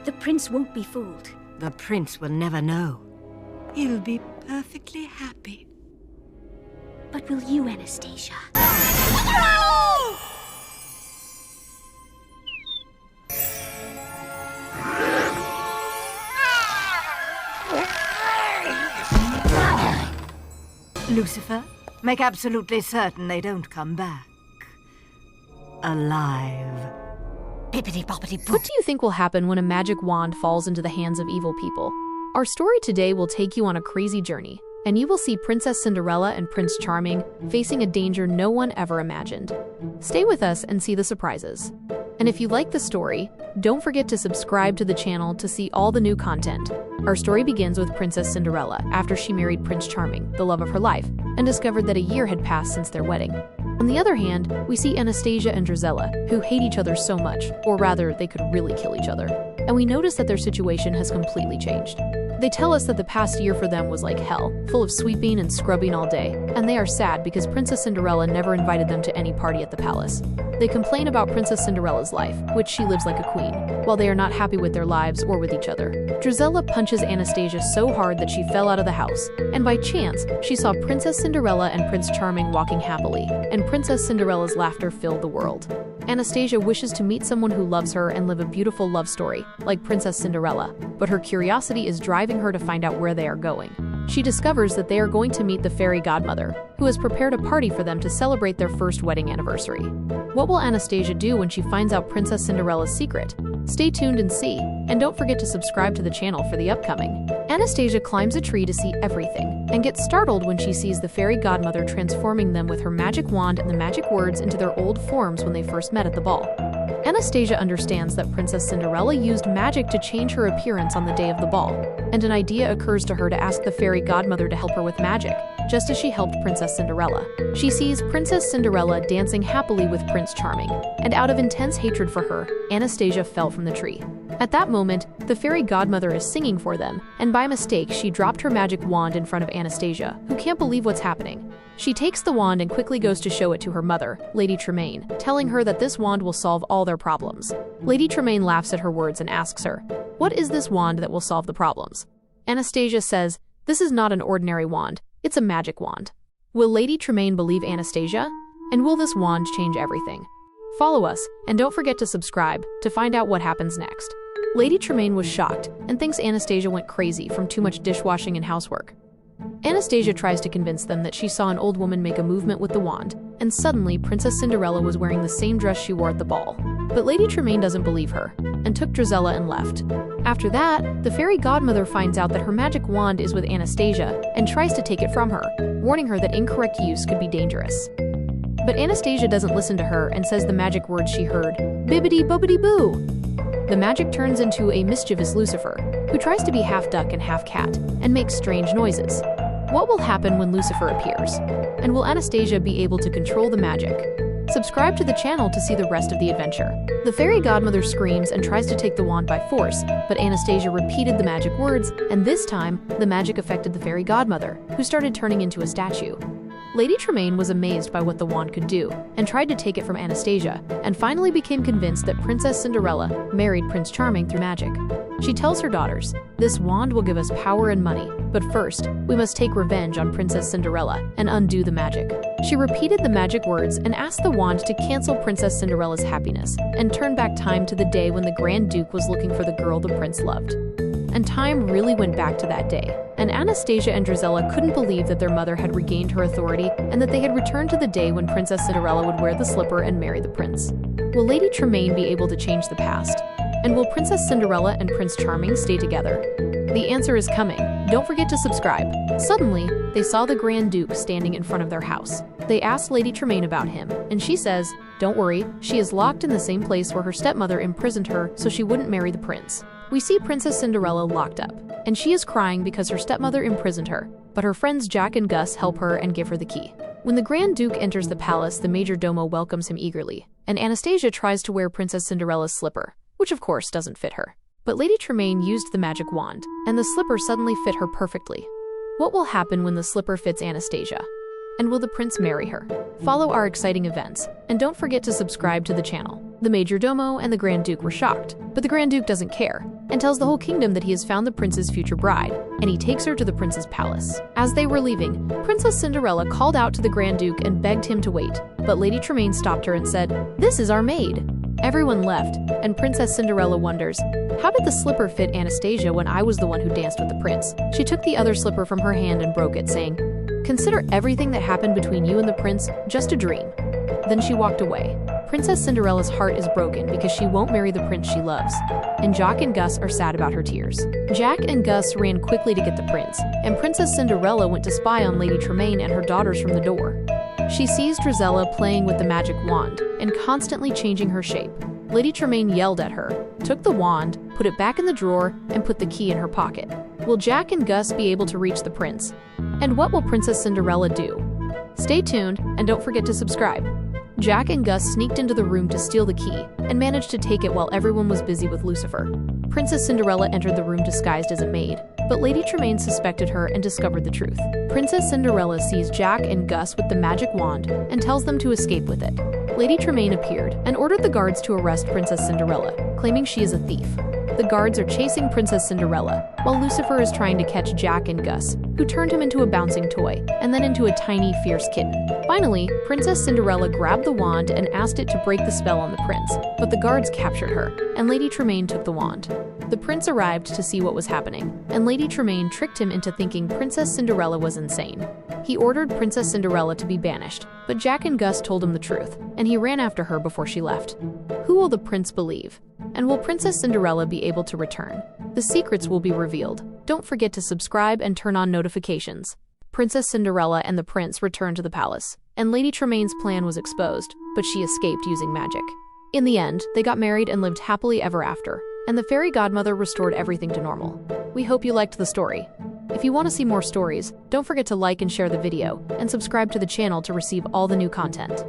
The prince won't be fooled. The prince will never know. He'll be perfectly happy. But will you, Anastasia? Lucifer, make absolutely certain they don't come back alive. Bippity-boppity-boo. What do you think will happen when a magic wand falls into the hands of evil people? Our story today will take you on a crazy journey, and you will see Princess Cinderella and Prince Charming facing a danger no one ever imagined. Stay with us and see the surprises. And if you like the story, don't forget to subscribe to the channel to see all the new content. Our story begins with Princess Cinderella after she married Prince Charming, the love of her life, and discovered that a year had passed since their wedding. On the other hand, we see Anastasia and Drizella, who hate each other so much, or rather, they could really kill each other. And we notice that their situation has completely changed. They tell us that the past year for them was like hell, full of sweeping and scrubbing all day, and they are sad because Princess Cinderella never invited them to any party at the palace. They complain about Princess Cinderella's life, which she lives like a queen, while they are not happy with their lives or with each other. Drizella punches Anastasia so hard that she fell out of the house, and by chance, she saw Princess Cinderella and Prince Charming walking happily, and Princess Cinderella's laughter filled the world. Anastasia wishes to meet someone who loves her and live a beautiful love story, like Princess Cinderella, but her curiosity is driving her to find out where they are going. She discovers that they are going to meet the fairy godmother, who has prepared a party for them to celebrate their first wedding anniversary. What will Anastasia do when she finds out Princess Cinderella's secret? Stay tuned and see, and don't forget to subscribe to the channel for the upcoming. Anastasia climbs a tree to see everything, and gets startled when she sees the fairy godmother transforming them with her magic wand and the magic words into their old forms when they first met at the ball. Anastasia understands that Princess Cinderella used magic to change her appearance on the day of the ball, and an idea occurs to her to ask the fairy godmother to help her with magic, just as she helped Princess Cinderella. She sees Princess Cinderella dancing happily with Prince Charming, and out of intense hatred for her, Anastasia fell from the tree. At that moment, the fairy godmother is singing for them, and by mistake she dropped her magic wand in front of Anastasia, who can't believe what's happening. She takes the wand and quickly goes to show it to her mother, Lady Tremaine, telling her that this wand will solve all their problems. Lady Tremaine laughs at her words and asks her, "What is this wand that will solve the problems?" Anastasia says, "This is not an ordinary wand, it's a magic wand." Will Lady Tremaine believe Anastasia? And will this wand change everything? Follow us, and don't forget to subscribe to find out what happens next. Lady Tremaine was shocked and thinks Anastasia went crazy from too much dishwashing and housework. Anastasia tries to convince them that she saw an old woman make a movement with the wand, and suddenly Princess Cinderella was wearing the same dress she wore at the ball. But Lady Tremaine doesn't believe her, and took Drizella and left. After that, the fairy godmother finds out that her magic wand is with Anastasia, and tries to take it from her, warning her that incorrect use could be dangerous. But Anastasia doesn't listen to her and says the magic words she heard, "Bibbidi-bobbidi-boo." The magic turns into a mischievous Lucifer, who tries to be half duck and half cat, and makes strange noises. What will happen when Lucifer appears? And will Anastasia be able to control the magic? Subscribe to the channel to see the rest of the adventure. The fairy godmother screams and tries to take the wand by force, but Anastasia repeated the magic words, and this time, the magic affected the fairy godmother, who started turning into a statue. Lady Tremaine was amazed by what the wand could do, and tried to take it from Anastasia, and finally became convinced that Princess Cinderella married Prince Charming through magic. She tells her daughters, "This wand will give us power and money, but first, we must take revenge on Princess Cinderella and undo the magic." She repeated the magic words and asked the wand to cancel Princess Cinderella's happiness, and turn back time to the day when the Grand Duke was looking for the girl the prince loved. And time really went back to that day, and Anastasia and Drizella couldn't believe that their mother had regained her authority and that they had returned to the day when Princess Cinderella would wear the slipper and marry the prince. Will Lady Tremaine be able to change the past? And will Princess Cinderella and Prince Charming stay together? The answer is coming. Don't forget to subscribe. Suddenly, they saw the Grand Duke standing in front of their house. They asked Lady Tremaine about him, and she says, "Don't worry, she is locked in the same place where her stepmother imprisoned her so she wouldn't marry the prince." We see Princess Cinderella locked up, and she is crying because her stepmother imprisoned her, but her friends Jack and Gus help her and give her the key. When the Grand Duke enters the palace, the Major Domo welcomes him eagerly, and Anastasia tries to wear Princess Cinderella's slipper, which of course doesn't fit her. But Lady Tremaine used the magic wand, and the slipper suddenly fit her perfectly. What will happen when the slipper fits Anastasia? And will the prince marry her? Follow our exciting events, and don't forget to subscribe to the channel. The Majordomo and the Grand Duke were shocked, but the Grand Duke doesn't care and tells the whole kingdom that he has found the prince's future bride, and he takes her to the prince's palace. As they were leaving, Princess Cinderella called out to the Grand Duke and begged him to wait, but Lady Tremaine stopped her and said, "This is our maid." Everyone left, and Princess Cinderella wonders, how did the slipper fit Anastasia when I was the one who danced with the prince? She took the other slipper from her hand and broke it, saying, "Consider everything that happened between you and the prince just a dream." Then she walked away. Princess Cinderella's heart is broken because she won't marry the prince she loves, and Jack and Gus are sad about her tears. Jack and Gus ran quickly to get the prince, and Princess Cinderella went to spy on Lady Tremaine and her daughters from the door. She sees Drizella playing with the magic wand and constantly changing her shape. Lady Tremaine yelled at her, took the wand, put it back in the drawer, and put the key in her pocket. Will Jack and Gus be able to reach the prince? And what will Princess Cinderella do? Stay tuned, and don't forget to subscribe. Jack and Gus sneaked into the room to steal the key and managed to take it while everyone was busy with Lucifer. Princess Cinderella entered the room disguised as a maid, but Lady Tremaine suspected her and discovered the truth. Princess Cinderella sees Jack and Gus with the magic wand and tells them to escape with it. Lady Tremaine appeared and ordered the guards to arrest Princess Cinderella, claiming she is a thief. The guards are chasing Princess Cinderella, while Lucifer is trying to catch Jack and Gus, who turned him into a bouncing toy, and then into a tiny, fierce kitten. Finally, Princess Cinderella grabbed the wand and asked it to break the spell on the prince, but the guards captured her, and Lady Tremaine took the wand. The prince arrived to see what was happening, and Lady Tremaine tricked him into thinking Princess Cinderella was insane. He ordered Princess Cinderella to be banished, but Jack and Gus told him the truth, and he ran after her before she left. Who will the prince believe? And will Princess Cinderella be able to return? The secrets will be revealed. Don't forget to subscribe and turn on notifications. Princess Cinderella and the prince returned to the palace, and Lady Tremaine's plan was exposed, but she escaped using magic. In the end, they got married and lived happily ever after, and the fairy godmother restored everything to normal. We hope you liked the story. If you want to see more stories, don't forget to like and share the video, and subscribe to the channel to receive all the new content.